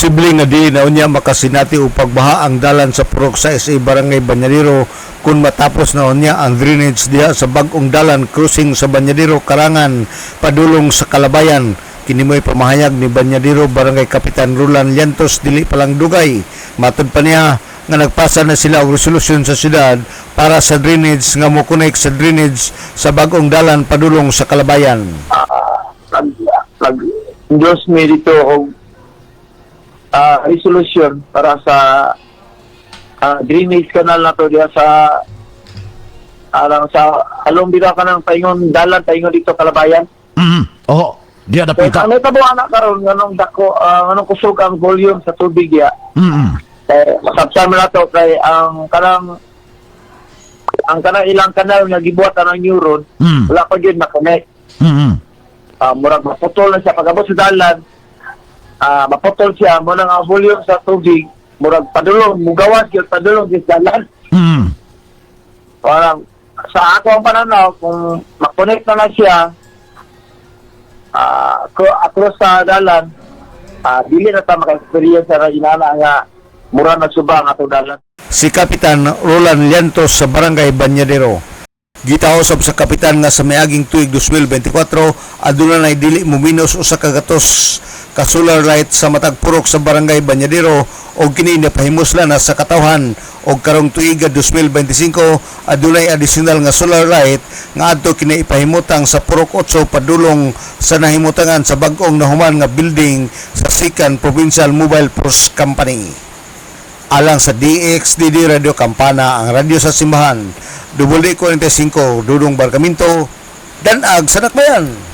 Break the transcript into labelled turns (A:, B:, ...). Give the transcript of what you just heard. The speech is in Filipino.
A: Posible nga di na unya makasinati o pagbaha ang dalan sa Purok sa SA Barangay Banyadero kung matapos na unya ang drainage diha sa bagong dalan crossing sa Banyadero Karangan padulong sa Kalabayan. Kini mo'y pamahayag ni Banyadero Barangay Kapitan Roland Llantos dili palang dugay. Matod pa niya nga nagpasa na sila og resolusyon sa syudad para sa drainage nga mo-connect sa drainage sa bagong dalan padulong sa Kalabayan.
B: Diyos may dito og resolution para sa drainage canal na to diya sa along bida ka ng paingon dalan paingon dito Kalabayan.
C: Oo, diya na
B: Kaya
C: pita.
B: ang itabo anak karon nganong dako nganong kusog ang volume sa tubig ya. Masabsan mo na to kay ang kanang ilang kanal nga gibuhat ang neuron wala pa gyud na-connect. Murag maputol na siya pag-abot sa dalan. Maputol siya mo nang ang volume sa tubig murag padulong mugawas gyud padulong sa dalan. Parang sa ako ang pananaw kung ma-connect na siya across sa dalan dili na ta maka-experience sa inana nga mura nagsubang ato dalan.
A: Si Kapitan Roland Llantos sa Barangay Banyadero. Gitausab sa kapitan nga sa miaging tuig 2024 aduna nay dili muminos usa ka gatos ka solar light sa matag purok sa Barangay Banyadero og kini napahimuslan na sa katawhan og karong tuig 2025 adunay additional nga solar light nga adto kini ipahimutang sa purok 8 padulong sa nahimutangan sa bag-ong nahuman nga building sa Sikan Provincial Mobile Force Company. Alang sa DXDD Radio Campana, ang radyo sa simbahan, WD45 Dudong Barcaminto, Danag sa Nakbayan.